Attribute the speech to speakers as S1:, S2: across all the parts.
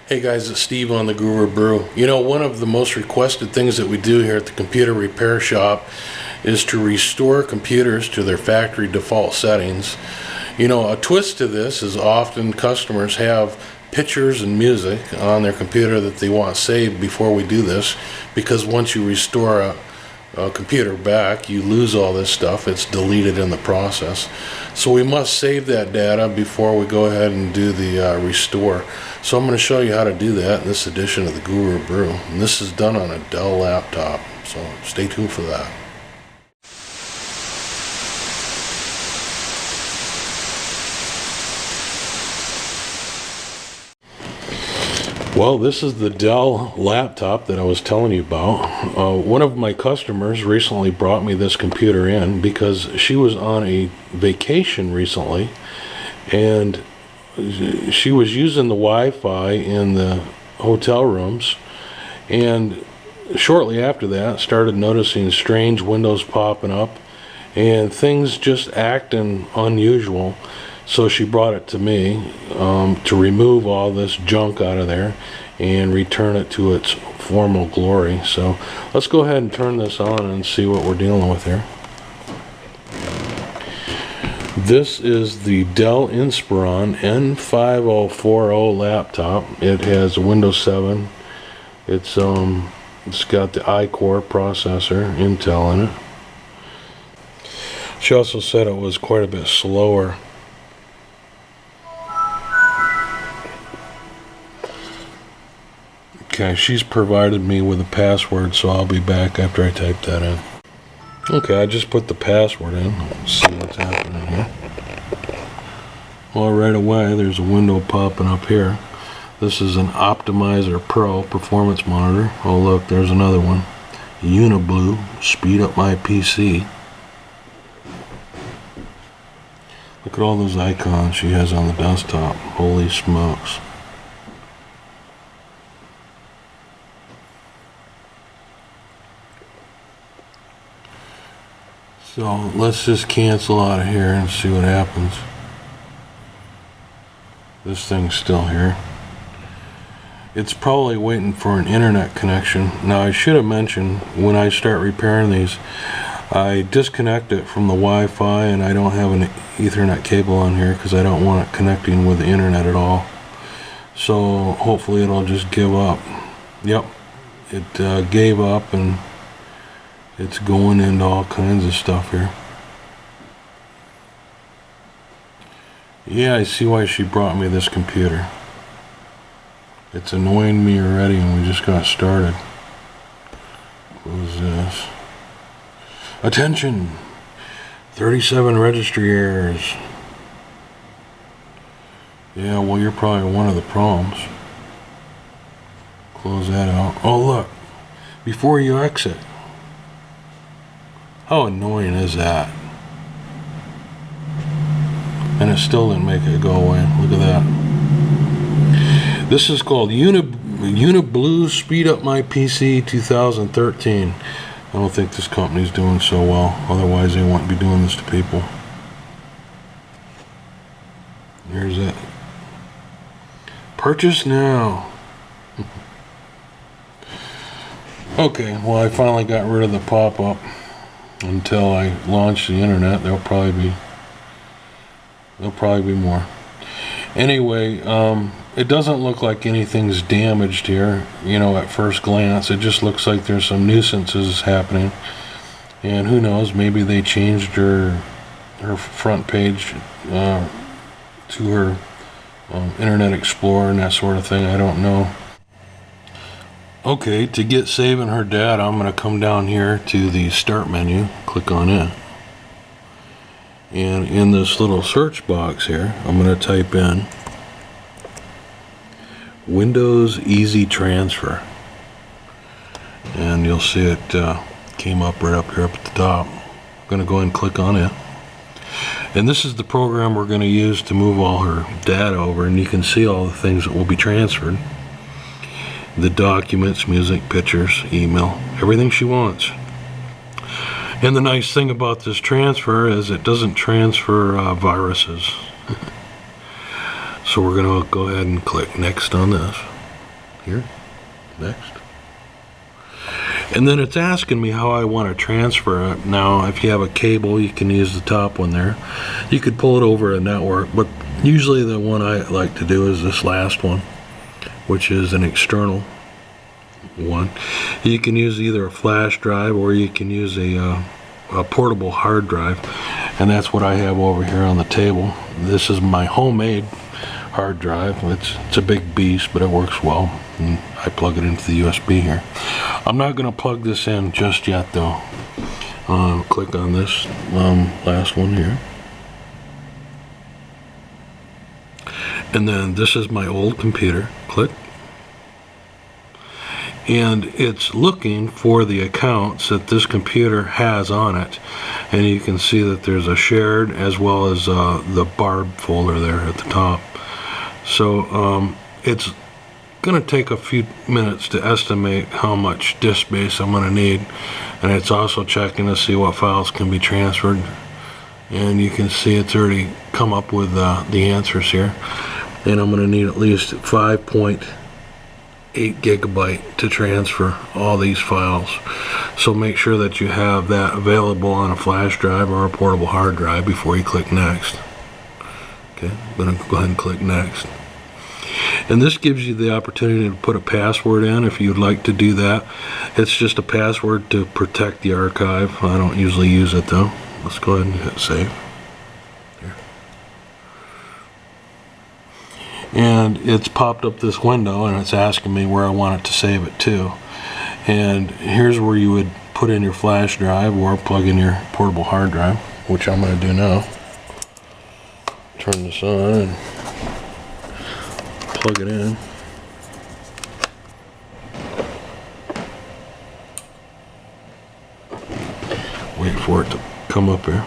S1: Hey guys, it's Steve on the Guru Brew. You know, one of the most requested things that we do here at the computer repair shop is to restore computers to their factory default settings. You know, a twist to this is often customers have pictures and music on their computer that they want saved before we do this, because once you restore a computer back, you lose all this stuff. It's deleted in the process. So we must save that data before we go ahead and do the restore. So I'm going to show you how to do that in this edition of the Guru Brew. And this is done on a Dell laptop, so stay tuned for that. Well, this is the Dell laptop that I was telling you about. One of my customers recently brought me this computer in because she was on a vacation recently, and she was using the Wi-Fi in the hotel rooms, and shortly after that started noticing strange windows popping up and things just acting unusual. So she brought it to me to remove all this junk out of there and return it to its formal glory. So let's go ahead and turn this on and see what we're dealing with here. This is the Dell Inspiron N5040 laptop. It has a Windows 7. It's got the iCore processor, Intel in it. She also said it was quite a bit slower. Okay, she's provided me with a password, so I'll be back after I type that in. Okay, I just put the password in. Let's see what's happening here. Well, right away, there's a window popping up here. This is an Optimizer Pro performance monitor. Oh, look, there's another one. Blue, speed up my PC. Look at all those icons she has on the desktop. Holy smokes. So let's just cancel out of here and see what happens. This thing's still here. It's probably waiting for an internet connection. Now I should have mentioned, when I start repairing these, I disconnect it from the Wi-Fi, and I don't have an Ethernet cable on here because I don't want it connecting with the internet at all. So hopefully it'll just give up. Yep, it gave up, and it's going into all kinds of stuff here. Yeah, I see why she brought me this computer. It's annoying me already, and we just got started. Close this. Attention! 37 registry errors. Yeah, well, you're probably one of the problems. Close that out. Oh, look. Before you exit. How annoying is that? And it still didn't make it go away. Look at that. This is called Blue Speed Up My PC 2013. I don't think this company's doing so well. Otherwise they wouldn't be doing this to people. Here's it. Purchase now. Okay, well, I finally got rid of the pop-up. Until I launch the internet, there'll probably be more. Anyway, it doesn't look like anything's damaged here. You know, at first glance, it just looks like there's some nuisances happening. And who knows, maybe they changed her front page to her Internet Explorer and that sort of thing. I don't know. Okay, to get saving her data, I'm going to come down here to the Start menu, click on it, and in this little search box here, I'm going to type in Windows Easy Transfer, and you'll see it came up right up here up at the top. I'm going to go ahead and click on it, and this is the program we're going to use to move all her data over, and you can see all the things that will be transferred. The documents, music, pictures, email, everything she wants. And the nice thing about this transfer is it doesn't transfer viruses. So we're going to go ahead and click next on this. here, next. And then it's asking me how I want to transfer it. Now, if you have a cable, you can use the top one there. You could pull it over a network, but usually the one I like to do is this last one, which is an external one. You can use either a flash drive or you can use a portable hard drive, and that's what I have over here on the table. This is my homemade hard drive. It's a big beast, but it works well, and I plug it into the USB here. I'm not going to plug this in just yet though. Click on this last one here, and then this is my old computer. Click, and it's looking for the accounts that this computer has on it, and you can see that there's a shared as well as the barb folder there at the top. So it's going to take a few minutes to estimate how much disk space I'm going to need, and it's also checking to see what files can be transferred, and you can see it's already come up with the answers here, and I'm going to need at least 5.8 gigabyte to transfer all these files. So make sure that you have that available on a flash drive or a portable hard drive before you click next. Okay, I'm going to go ahead and click next. And this gives you the opportunity to put a password in if you'd like to do that. It's just a password to protect the archive. I don't usually use it though. Let's go ahead and hit save. Here. And it's popped up this window and it's asking me where I want it to save it to. And here's where you would put in your flash drive or plug in your portable hard drive, which I'm going to do now. Turn this on and plug it in. Wait for it to come up here.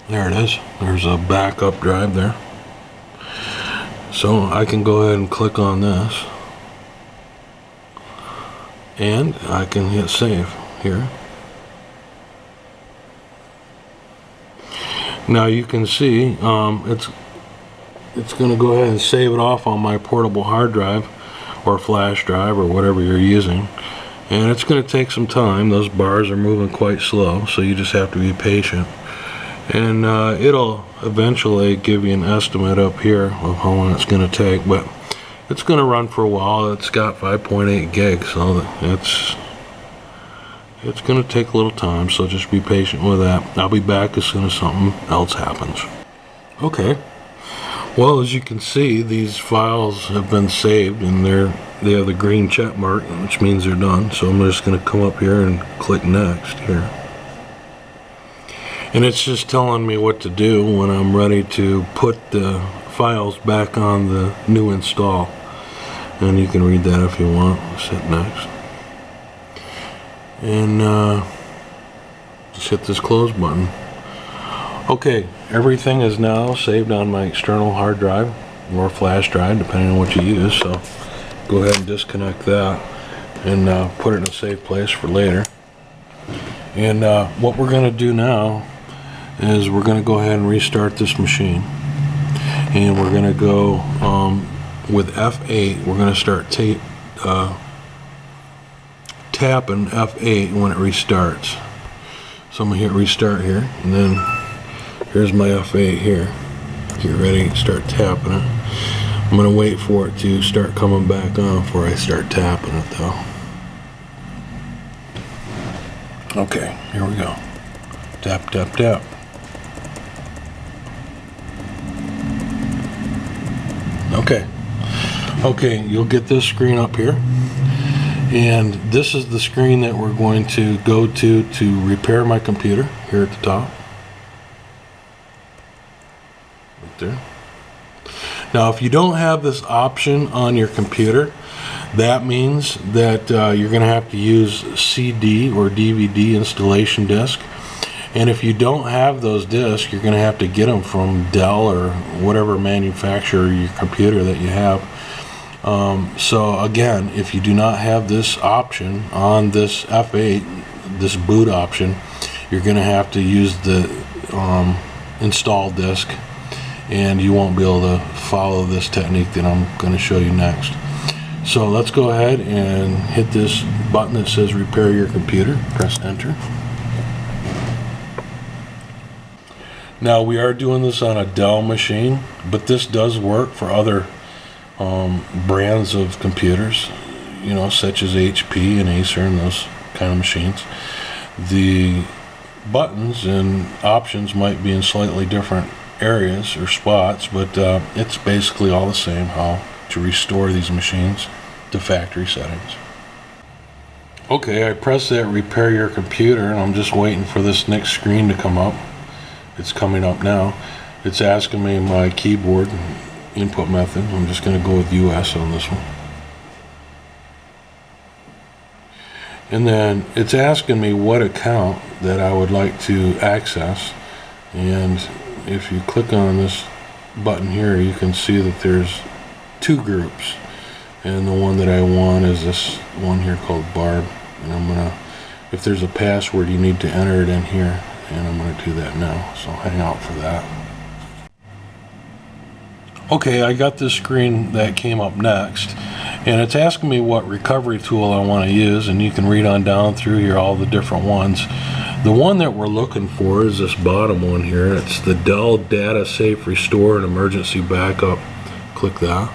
S1: There it is. There's a backup drive there. So I can go ahead and click on this, and I can hit save here. Now you can see it's going to go ahead and save it off on my portable hard drive or flash drive or whatever you're using, and it's going to take some time. Those bars are moving quite slow, so you just have to be patient, and it'll eventually give you an estimate up here of how long it's going to take, but it's going to run for a while. It's got 5.8 gigs, so it's going to take a little time, so just be patient with that. I'll be back as soon as something else happens. Okay, well, as you can see, these files have been saved, and they have the green check mark, which means they're done. So I'm just going to come up here and click next here. And it's just telling me what to do when I'm ready to put the files back on the new install. And you can read that if you want. Let's hit next. And just hit this close button. Okay, everything is now saved on my external hard drive or flash drive, depending on what you use. So go ahead and disconnect that and put it in a safe place for later. And what we're going to do now is we're going to go ahead and restart this machine, and we're going to go with F8. We're going to start tapping F8 when it restarts. So I'm going to hit restart here, and then here's my F8 here. Get ready to start tapping it. I'm going to wait for it to start coming back on before I start tapping it though. Okay, here we go. Tap, tap, tap. Okay, you'll get this screen up here. And this is the screen that we're going to go to repair my computer here at the top. Right there. Now, if you don't have this option on your computer, that means that you're going to have to use CD or DVD installation disc. And if you don't have those discs, you're going to have to get them from Dell or whatever manufacturer your computer that you have. So again, if you do not have this option on this F8, this boot option, you're going to have to use the install disk and you won't be able to follow this technique that I'm going to show you next. So let's go ahead and hit this button that says repair your computer. Press enter. Now we are doing this on a Dell machine, but this does work for other brands of computers, you know, such as HP and Acer and those kind of machines. The buttons and options might be in slightly different areas or spots, but it's basically all the same how to restore these machines to factory settings. Okay, I pressed that repair your computer, and I'm just waiting for this next screen to come up. It's coming up now. It's asking me my keyboard input method. I'm just going to go with US on this one. And then it's asking me what account that I would like to access. And if you click on this button here, you can see that there's two groups. And the one that I want is this one here called Barb. And I'm going to, if there's a password, you need to enter it in here. And I'm going to do that now. So hang out for that. Okay, I got this screen that came up next, and it's asking me what recovery tool I want to use, and you can read on down through here all the different ones. The one that we're looking for is this bottom one here. It's the Dell Data Safe Restore and Emergency Backup. Click that.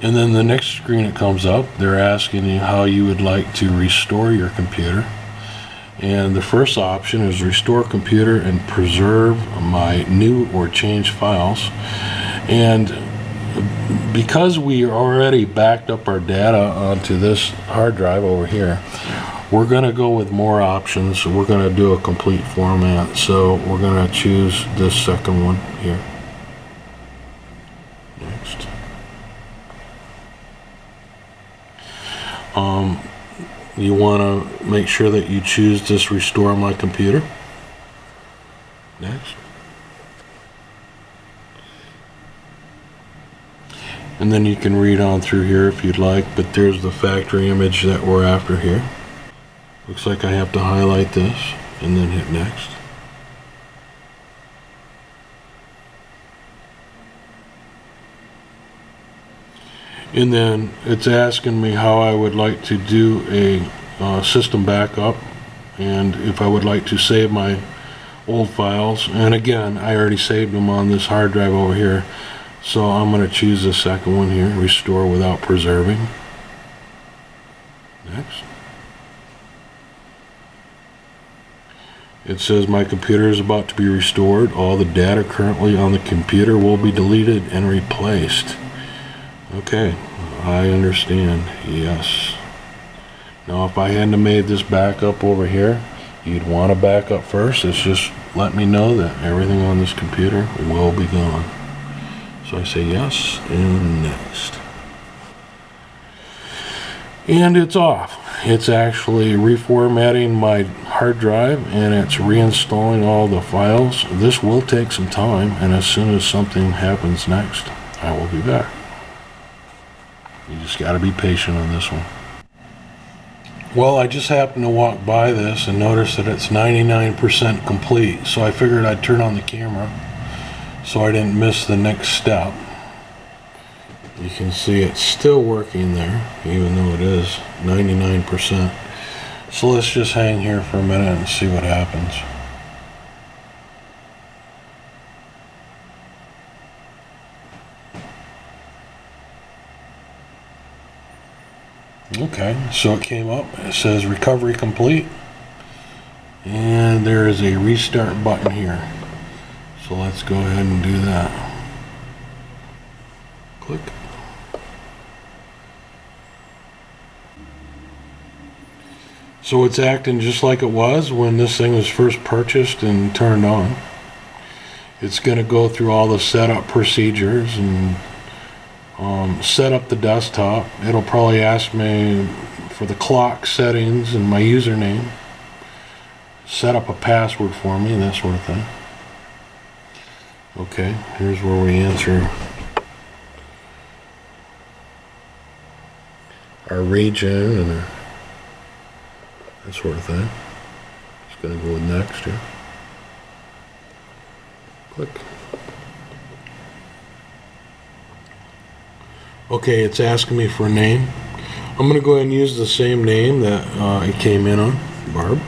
S1: And then the next screen that comes up, they're asking you how you would like to restore your computer. And the first option is restore computer and preserve my new or changed files. And because we already backed up our data onto this hard drive over here, we're going to go with more options. So we're going to do a complete format. So we're going to choose this second one here. Next. You want to make sure that you choose this restore my computer. Next. And then you can read on through here if you'd like, but there's the factory image that we're after here. Looks like I have to highlight this and then hit next. And then it's asking me how I would like to do a system backup, and if I would like to save my old files. And again, I already saved them on this hard drive over here, so I'm going to choose the second one here, restore without preserving. Next. It says my computer is about to be restored. All the data currently on the computer will be deleted and replaced. Okay, I understand. Yes. Now if I hadn't made this backup over here, you'd want to back up first. It's just let me know that everything on this computer will be gone. So I say yes and next. And it's off. It's actually reformatting my hard drive, and it's reinstalling all the files. This will take some time, and as soon as something happens next, I will be back. You just got to be patient on this one. Well, I just happened to walk by this and notice that it's 99% complete, so I figured I'd turn on the camera so I didn't miss the next step. You can see it's still working there, even though it is 99%. So let's just hang here for a minute and see what happens. Okay, so it came up, it says recovery complete, and there is a restart button here. So let's go ahead and do that. Click. So it's acting just like it was when this thing was first purchased and turned on. It's going to go through all the setup procedures and set up the desktop. It'll probably ask me for the clock settings and my username, set up a password for me and that sort of thing. Okay, here's where we answer our region and our that sort of thing. Just gonna go with next here. Click. Okay, it's asking me for a name. I'm gonna go ahead and use the same name that it came in on, Barb.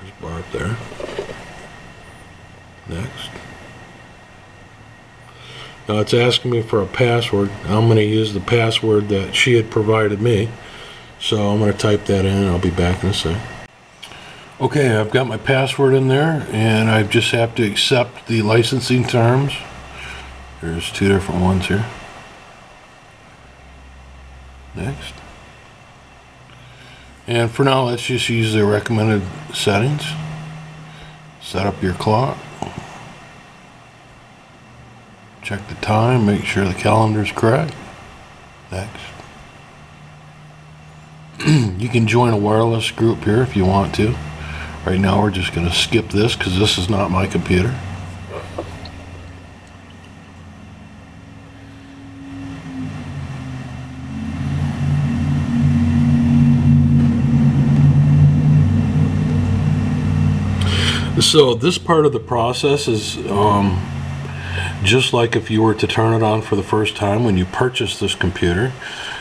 S1: There's Barb there. Next. Now it's asking me for a password. I'm going to use the password that she had provided me. So I'm going to type that in and I'll be back in a sec. Okay, I've got my password in there and I just have to accept the licensing terms. There's two different ones here. Next. And for now, let's just use the recommended settings. Set up your clock. Check the time, make sure the calendar is correct. Next. You can join a wireless group here if you want to. Right now we're just going to skip this because this is not my computer. So this part of the process is just like if you were to turn it on for the first time when you purchase this computer.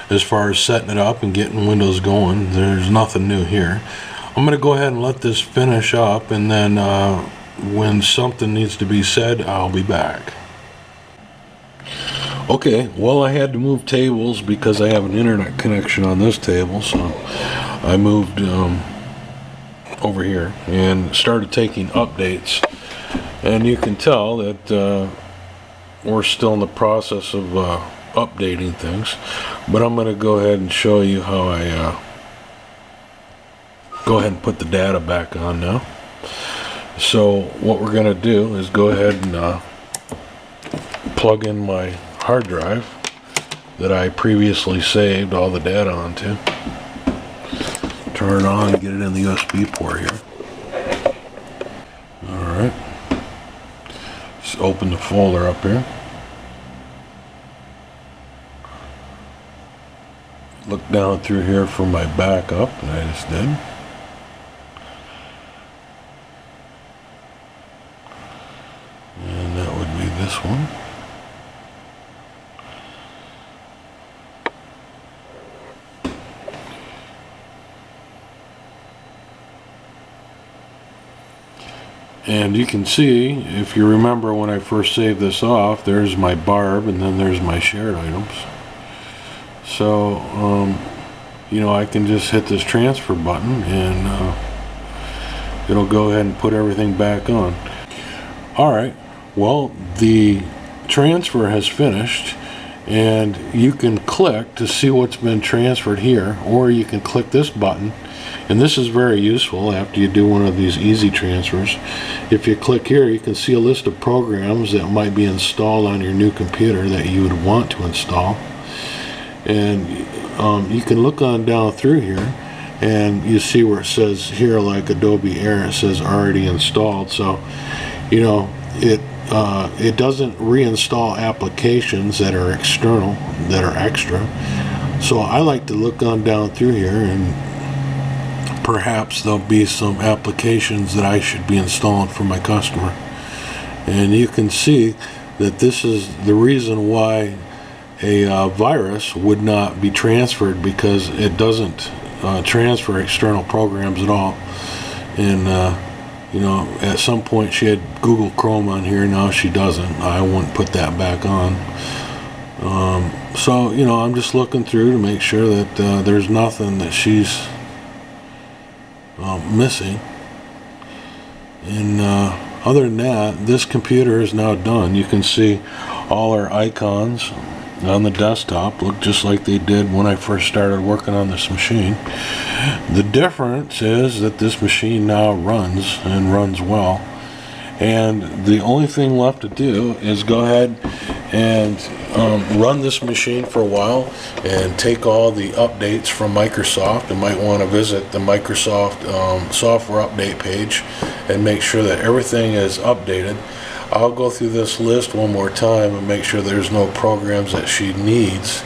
S1: As far as setting it up and getting Windows going, there's nothing new here. I'm going to go ahead and let this finish up, and then when something needs to be said, I'll be back. Okay, well, I had to move tables because I have an internet connection on this table, so I moved over here and started taking updates. And you can tell that we're still in the process of updating things, but I'm going to go ahead and show you how I go ahead and put the data back on now. So what we're going to do is go ahead and plug in my hard drive that I previously saved all the data onto. Turn it on and get it in the USB port here. Alright. Just open the folder up here. Look down through here for my backup, and I just did. And that would be this one. And you can see, if you remember when I first saved this off, there's my Barb and then there's my shared items. So, you know, I can just hit this transfer button and it'll go ahead and put everything back on. Alright, well, the transfer has finished, and you can click to see what's been transferred here, or you can click this button. And this is very useful after you do one of these easy transfers. If you click here, you can see a list of programs that might be installed on your new computer that you would want to install. And you can look on down through here, and you see where it says here, like Adobe Air, it says already installed. So, you know, it doesn't reinstall applications that are external, that are extra. So I like to look on down through here, and perhaps there'll be some applications that I should be installing for my customer. And you can see that this is the reason why a virus would not be transferred, because it doesn't transfer external programs at all. And you know, at some point she had Google Chrome on here, now she doesn't. I wouldn't put that back on. So, you know, I'm just looking through to make sure that there's nothing that she's missing. And other than that, this computer is now done. You can see all our icons on the desktop look just like they did when I first started working on this machine. The difference is that this machine now runs, and runs well. And the only thing left to do is go ahead and run this machine for a while and take all the updates from Microsoft. And might want to visit the Microsoft software update page and make sure that everything is updated. I'll go through this list one more time and make sure there's no programs that she needs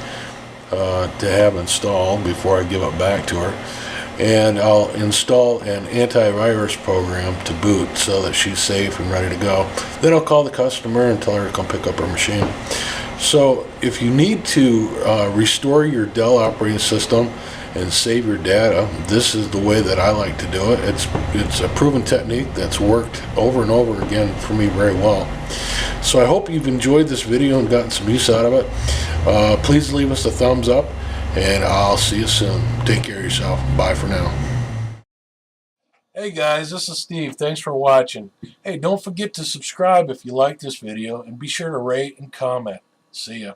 S1: to have installed before I give it back to her. And I'll install an antivirus program to boot so that she's safe and ready to go. Then I'll call the customer and tell her to come pick up her machine. So if you need to restore your Dell operating system and save your data, this is the way that I like to do it. It's a proven technique that's worked over and over again for me very well. So I hope you've enjoyed this video and gotten some use out of it. Please leave us a thumbs up, and I'll see you soon. Take care of yourself. Bye for now. Hey guys, this is Steve. Thanks for watching. Hey, don't forget to subscribe if you like this video, and be sure to rate and comment. See ya.